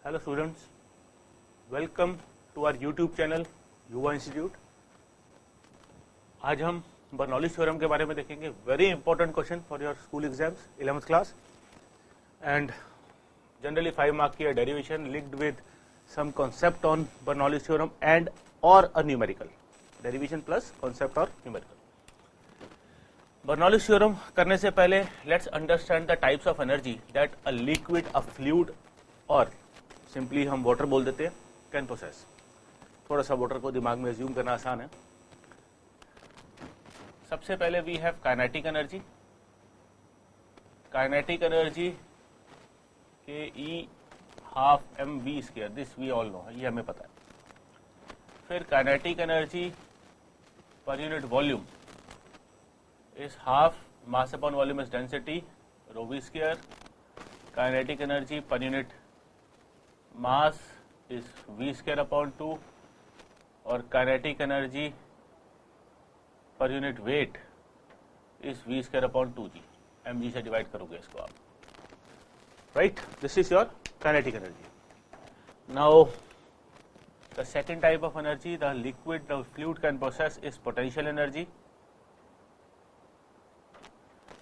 Hello students, welcome to our YouTube channel Yuva institute. आज हम Bernoulli's theorem के बारे में देखेंगे। Very important question for your school exams 11th class and generally 5 mark की derivation linked with some concept on Bernoulli's theorem and और a numerical derivation plus concept और numerical. Bernoulli's theorem करने से पहले let's understand the types of energy that a liquid, a fluid और simply हम water बोल देते हैं कैन प्रोसेस। थोड़ा सा वाटर को दिमाग में एज्यूम करना आसान है। सबसे पहले we have kinetic energy. Kinetic energy K E half M V square, this we all know, ये हमें पता है। फिर kinetic energy per unit volume is half mass upon volume is density rho v square. Kinetic energy per unit mass is v square upon 2 और kinetic energy per unit weight is v square upon 2g. mg से divide करोगे इसको आप, right? This is your kinetic energy. Now the second type of energy the liquid, the fluid can process is potential energy.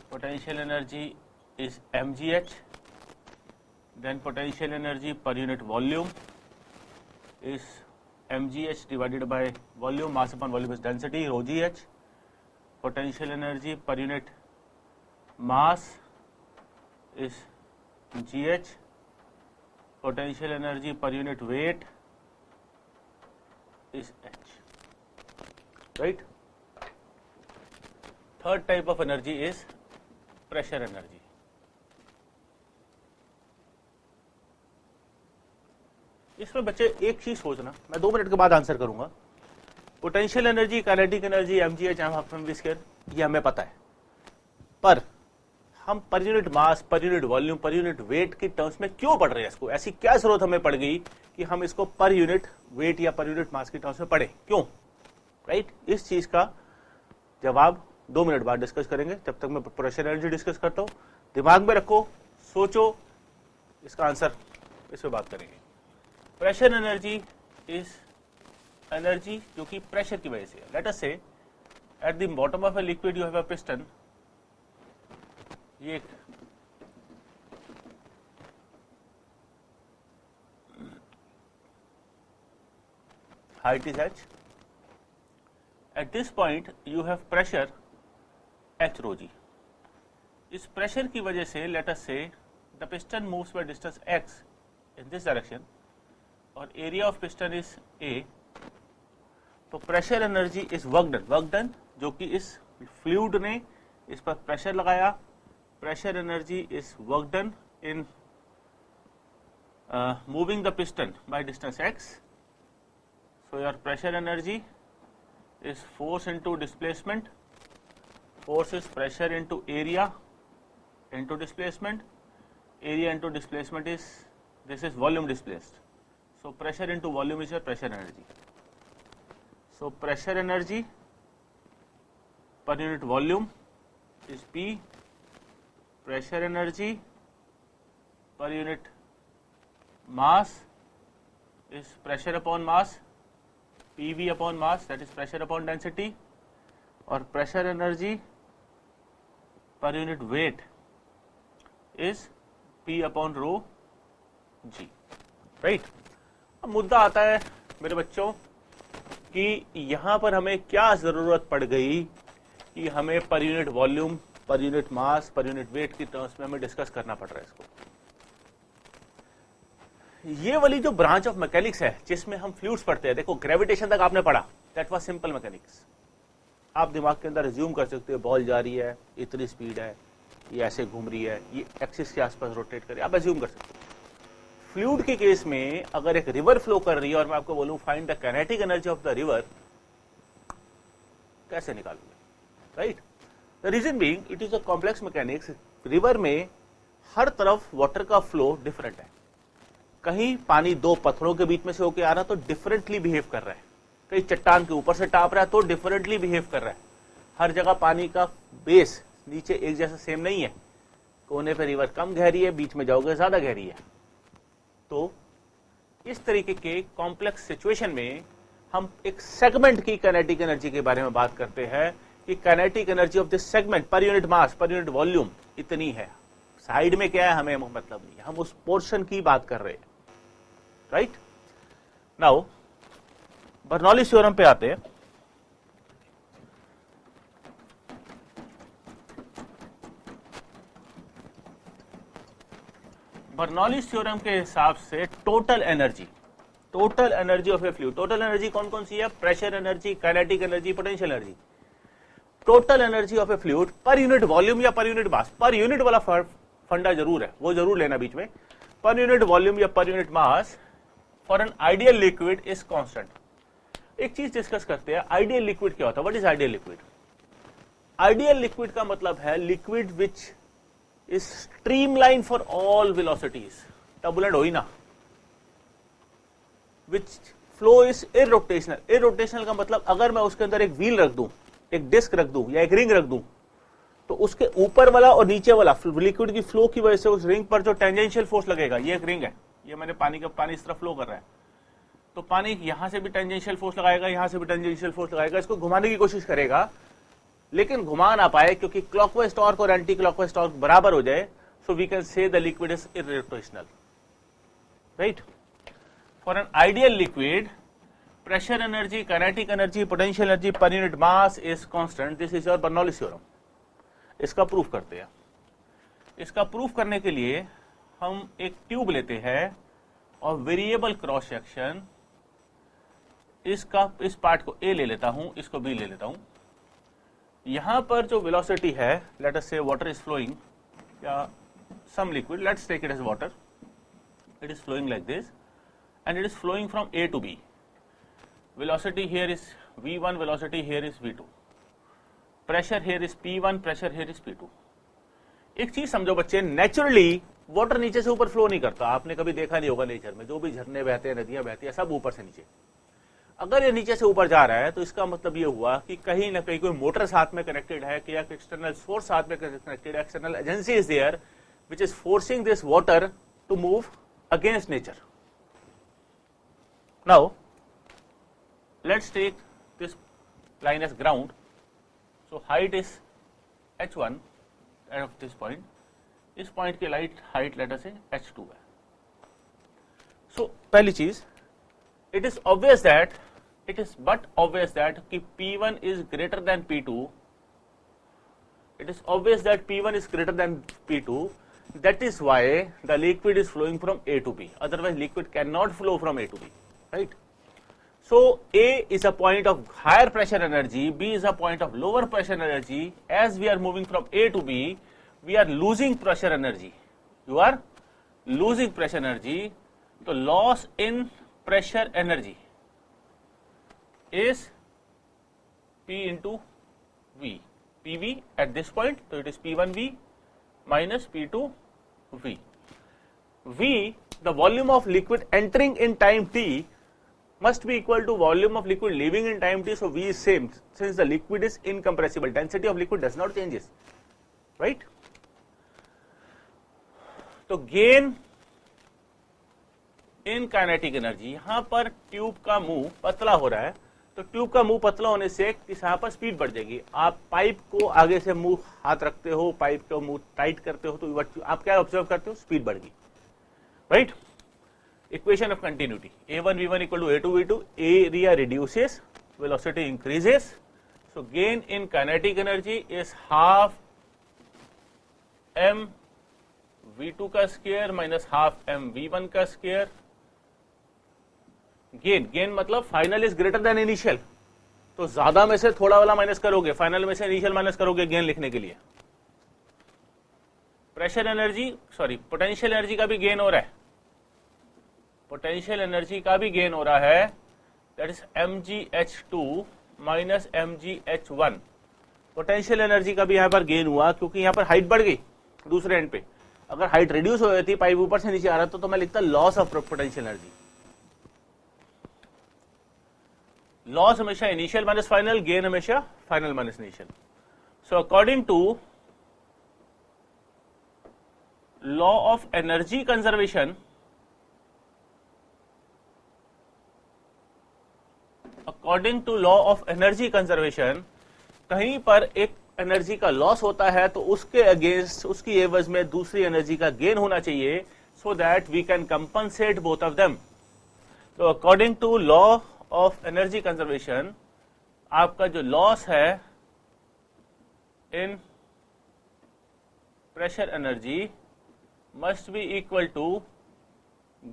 Potential energy is mgh. Then potential energy per unit volume is mgh divided by volume, mass upon volume is density rho gh. Potential energy per unit mass is gh. Potential energy per unit weight is h, right? Third type of energy is pressure energy. इसमें बच्चे एक चीज सोचना, मैं 2 minute के बाद answer करूंगा। Potential energy, kinetic energy, mgh, half M V square, ये हमें पता है, पर हम पर यूनिट मास, पर unit volume, per unit weight की टर्म्स में क्यों पढ़ रहे हैं इसको? ऐसी क्या जरूरत हमें पड़ गई कि हम इसको पर यूनिट वेट या पर यूनिट मास की टर्म्स में पढ़े, क्यों? राइट? इस चीज का जवाब 2 मिनट बाद डिस्कस करेंगे। जब तक मैं प्रेशर एनर्जी डिस्कस करता हूं, दिमाग में रखो, सोचो, इसका आंसर इस पे बात करेंगे। प्रेशर एनर्जी इज एनर्जी जो कि प्रेशर की वजह से है। Let us say at the bottom of a liquid you have a piston. ये height is h. At this point you have pressure h rho g. इस प्रेशर की वजह से let us say the piston moves by distance x in this direction और area of piston is a। तो pressure energy is work done जो कि इस फ्लूइड ने इस पर प्रेशर लगाया। Pressure energy is work done in moving the piston by distance x. So your pressure energy is force into displacement. Force is pressure into area into displacement. Area into displacement is, this is volume displaced. So pressure into volume is your pressure energy. So pressure energy per unit volume is P. Pressure energy per unit mass is pressure upon mass, PV upon mass, that is pressure upon density. और pressure energy per unit weight is P upon rho G, right? अब मुद्दा आता है मेरे बच्चों कि यहां पर हमें क्या जरूरत पड़ गई कि हमें पर यूनिट वॉल्यूम, पर यूनिट मास, पर यूनिट वेट की टर्म्स में हमें डिस्कस करना पड़ रहा है इसको। ये वाली जो ब्रांच ऑफ मैकेनिक्स है जिसमें हम फ्लूइड्स पढ़ते हैं, देखो ग्रेविटेशन तक आपने पढ़ा, दैट वाज सिंपल मैकेनिक्स। आप दिमाग के अंदर रिज्यूम कर सकते हो, बॉल जा रही है, इतनी स्पीड है, ये ऐसे घूम रही है, ये एक्सिस के आसपास रोटेट कर रही है, आप एज्यूम कर सकते हो। फ्लूइड के केस में अगर एक रिवर फ्लो कर रही है और मैं आपको बोलूं find the kinetic energy of the river, कैसे निकालोगे? Right? The reason being it is a complex mechanics. River में हर तरफ वाटर का फ्लो डिफरेंट है। कहीं पानी 2 पत्थरों के बीच में से होकर आ रहा तो डिफरेंटली बिहेव कर रहा है, कहीं चट्टान के ऊपर से टाप रहा है तो डिफरेंटली बिहेव कर रहा है। हर जगह पानी का बेस नीचे एक जैसा सेम नहीं है। कोने पे रिवर कम गहरी है, बीच में जाओगे ज्यादा गहरी है। तो इस तरीके के कॉम्प्लेक्स सिचुएशन में हम एक सेगमेंट की काइनेटिक एनर्जी के बारे में बात करते हैं कि kinetic energy of this segment पर यूनिट मास पर यूनिट वॉल्यूम इतनी है। साइड में क्या है हमें मतलब नहीं है, हम उस पोर्शन की बात कर रहे हैं, राइट। नाउ बर्नौलीज थ्योरम पे आते हैं। बर्नौलीज थ्योरम के हिसाब से total energy of A fluid, total energy कौन कौन सी है? Pressure energy, kinetic energy, potential energy. Total energy of A fluid पर यूनिट वॉल्यूम या पर यूनिट मास, पर यूनिट वाला फंडा जरूर है, वो जरूर लेना बीच में। पर यूनिट वॉल्यूम या पर unit mass for an ideal liquid is constant. एक चीज डिस्कस करते हैं, आइडियल लिक्विड क्या होता है? What is ideal liquid? Ideal liquid का मतलब है liquid which is streamline for all velocities, turbulent हो ही ना, विच फ्लो इज इररोटेशनल। इररोटेशनल का मतलब अगर मैं उसके अंदर एक व्हील रख दूं, एक डिस्क रख दूं या एक रिंग रख दूं, तो उसके ऊपर वाला और नीचे वाला लिक्विड की फ्लो की वजह से उस रिंग पर जो टेंजेंशियल फोर्स लगेगा, ये एक रिंग है, ये मैंने पानी इस तरफ फ्लो कर रहा है, तो पानी यहां से भी टेंजेंशियल फोर्स लगाएगा, यहां से भी टेंजेंशियल फोर्स लगाएगा, इसको घुमाने की कोशिश करेगा लेकिन घुमा ना पाए क्योंकि क्लॉकवाइज टॉर्क और एंटी क्लॉकवाइज टॉर्क बराबर हो जाए, so we can say the liquid is irrotational, right. For an ideal liquid pressure energy, kinetic energy, potential energy per unit mass is constant. This is your Bernoulli theorem. इसका proof करते हैं। इसका proof करने के लिए हम एक tube लेते हैं और वेरिएबल क्रॉस सेक्शन, इसका इस पार्ट को A ले लेता हूं, इसको B ले लेता हूं। यहां पर जो वेलोसिटी है, लेट अस से वाटर इज फ्लोइंग या some liquid, let's take it as water, it is flowing like this and it is flowing from A to B. Velocity here is V1, velocity here is V2. Pressure here is P1, pressure here is P2. एक चीज समझो बच्चे, naturally water नीचे से ऊपर flow नहीं करता। आपने कभी देखा नहीं होगा नेचर में, जो भी झरने बहते हैं, नदियां बहती हैं, सब ऊपर से नीचे। अगर ये नीचे से ऊपर जा रहा है तो इसका मतलब ये हुआ कि कहीं ना कहीं कोई मोटर साथ में कनेक्टेड है, कि या एक्सटर्नल सोर्स साथ में कनेक्टेड है, external agency is there which is forcing this water to move against nature. Now let's take this line as ground, so height is h1 of this point, इस point की light height late us से h2 है। सो पहली चीज, it is obvious that कि P1 is greater than P2, it is obvious that P1 is greater than P2, that is why the liquid is flowing from A to B, otherwise liquid cannot flow from A to B, right? So A is a point of higher pressure energy, B is a point of lower pressure energy. As we are moving from A to B, we are losing pressure energy. You are losing pressure energy. So loss in pressure energy is P into V. PV at this point, so it is P1V minus P2V. V, the volume of liquid entering in time t, must be equal to volume of liquid leaving in time t, so V is same since the liquid is incompressible. Density of liquid does not changes, right? तो gain in kinetic energy, यहां पर tube का मुंह पतला हो रहा है, तो ट्यूब का मुंह पतला होने से यहां पर स्पीड बढ़ जाएगी। आप पाइप को आगे से मुंह हाथ रखते हो, पाइप को मुंह टाइट करते हो, तो आप क्या ऑब्जर्व करते हो? स्पीड बढ़ गई, right. Equation of continuity, A1 V1 equal to A2 V2, area reduces, velocity increases, so gain in kinetic energy is half m V2 का square minus half m V1 का स्क्वायर। गेन मतलब final is greater than initial, तो ज्यादा में से थोड़ा वाला minus करोगे, फाइनल में से इनिशियल माइनस करोगे गेन लिखने के लिए। Pressure energy, sorry potential energy का भी गेन हो रहा है, पोटेंशियल एनर्जी का भी गेन हो रहा है, that is mgh2 minus mgh1। Potential energy का भी यहां पर गेन हुआ क्योंकि यहां पर हाइट बढ़ गई दूसरे एंड पे। अगर हाइट रिड्यूस हो जाती, पाइप ऊपर से नीचे आ रहा तो मैं लिखता loss of potential energy. Loss हमेशा इनिशियल माइनस फाइनल, गेन हमेशा final minus initial. So according to law of energy conservation, according to law of energy conservation कहीं पर एक एनर्जी का लॉस होता है तो उसके अगेंस्ट, उसकी एवज में दूसरी एनर्जी का गेन होना चाहिए, so that we can compensate both of them. तो according to law of energy conservation आपका जो लॉस है in pressure energy must be equal to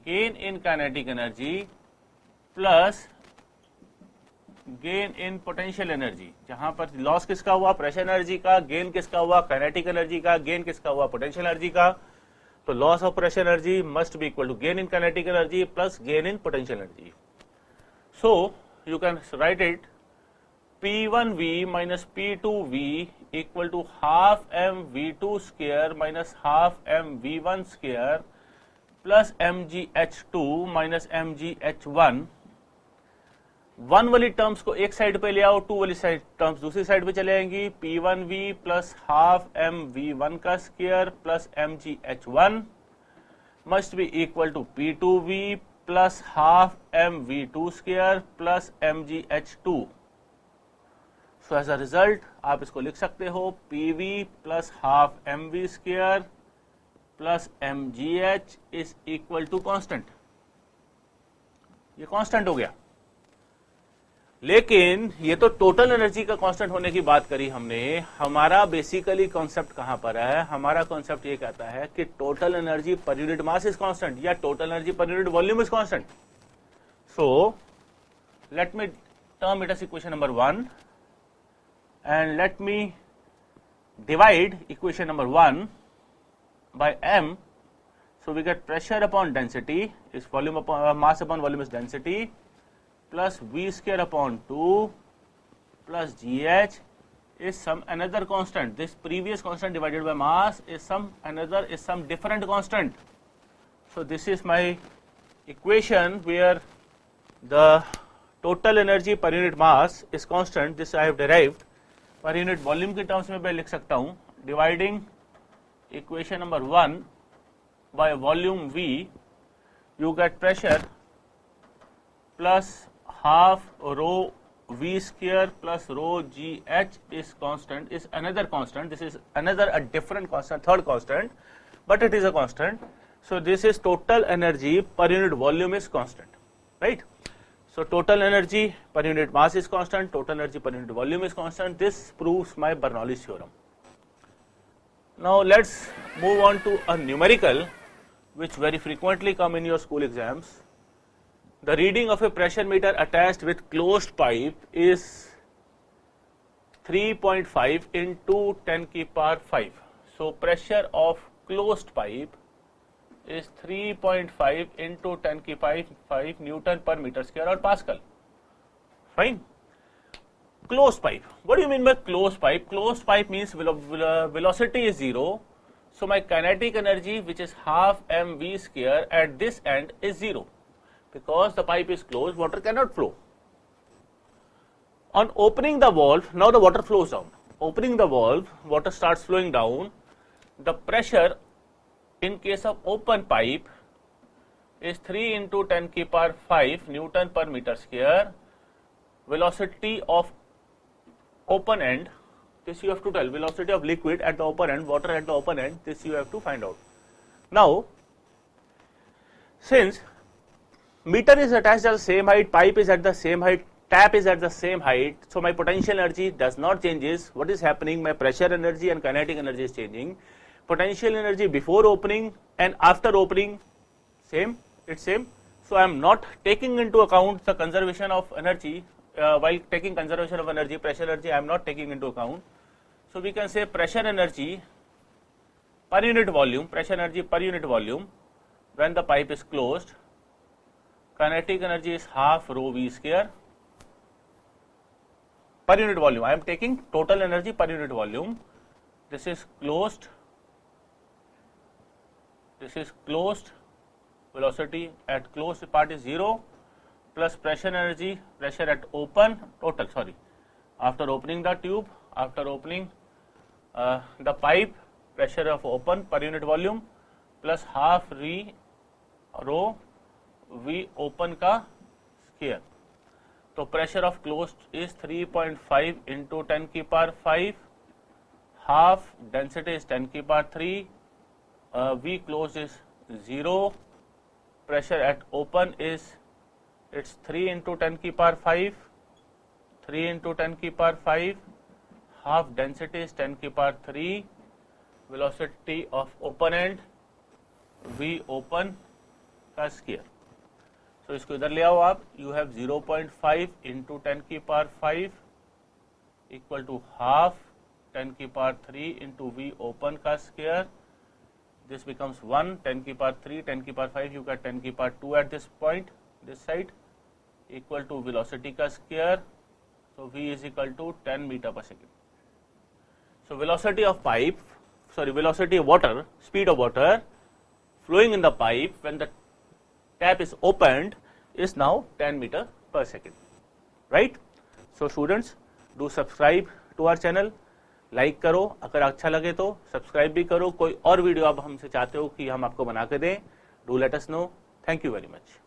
gain in kinetic energy plus gain in potential energy. जहां पर loss किसका हुआ, pressure energy का, gain किसका हुआ, काइनेटिक एनर्जी का, गेन किसका हुआ, पोटेंशियल एनर्जी का। तो loss of pressure energy must be equal to gain in kinetic energy plus gain in potential energy. So you can write it P1V minus P2V equal to half mV2 square minus half mV1 square plus mgH2 minus mgH1। One वाली terms को एक side पे ले आओ, to वाली side terms दूसरी side पे चले आएंगी। P1V प्लस हाफ mV1 का square plus mgH1 must be equal to P2V plus half mV2 square plus mgH2। So as a result आप इसको लिख सकते हो PV plus half mV square plus mgH is equal to constant. ये constant हो गया, लेकिन ये तो टोटल एनर्जी का कांस्टेंट होने की बात करी हमने। हमारा बेसिकली कॉन्सेप्ट कहां पर है, हमारा कॉन्सेप्ट ये कहता है कि total energy per unit mass is constant या total energy per unit volume is constant. So let me term it as equation number 1 and let me divide equation number 1 by m. So we get pressure upon density is volume upon mass upon volume is density plus v square upon 2 plus gh is some another constant. This previous constant divided by mass is some different constant. So this is my equation where the total energy per unit mass is constant. This I have derived. पर unit volume के terms में मैं लिख सकता हूं dividing equation number 1 by volume V, you get pressure plus half rho V square plus row GH is constant, is another constant. This is another a different constant, third constant, but it is a constant. So this is total energy per unit volume is constant, right? So total energy per unit mass is constant, total energy per unit volume is constant. This proves my Bernoulli's theorem. Now let's move on to a numerical which very frequently come in your school exams. The reading of a pressure meter attached with closed pipe is 3.5 into 10 की power 5. So pressure of closed pipe is 3.5 into 10 की 5 Newton पर metre square और pascal. Fine. Close pipe, what do you mean by close pipe? Close pipe means velocity is 0, so my kinetic energy which is half mv square at this end is 0 because the pipe is closed, water cannot flow. On opening the valve, now the water flows down. Opening the valve, water starts flowing down. The pressure in case of open pipe is 3 into 10 की power 5 Newton per meter square. Velocity of open end, this you have to tell. Velocity of liquid at the open end, water at the open end, this you have to find out. Now, since meter is attached at the same height, pipe is at the same height, tap is at the same height, so my potential energy does not changes. What is happening? My pressure energy and kinetic energy is changing. Potential energy before opening and after opening same, it's same. So I am not taking into account the conservation of energy while taking conservation of energy, pressure energy I am not taking into account. So we can say pressure energy per unit volume, pressure energy per unit volume when the pipe is closed. Kinetic energy is half rho V square per unit volume. I am taking total energy per unit volume. This is closed. This is closed. Velocity at closed part is 0 plus pressure energy, pressure at open, total, sorry, after opening the tube, after opening the pipe, pressure of open per unit volume plus half rho V open का square. तो pressure of closed is 3.5 into 10 की power 5, half density is 10 की power 3, V closed is 0, pressure at open is it's 3 into 10 की power 5, 3 into 10 की power 5, half density is 10 की power 3, velocity of open end V open का square. So इसको इधर ले आओ आप, you have 0.5 into 10 की पावर 5 equal to half 10 की पावर 3 into V open का स्क्वायर. This becomes 1, 10 की पावर 3, 10 की पावर 5, you get 10 की power 2 at this point, this side, equal to velocity का square, so V is equal to 10 meter per second. So velocity of pipe, velocity of water, speed of water flowing in the pipe when the tap is opened is now 10 meter per second, right? So students, do subscribe to our channel. Like करो, अगर अच्छा लगे तो subscribe भी करो. कोई और video आप हमसे चाहते हो कि हम आपको बना के दें, do let us know. Thank you very much.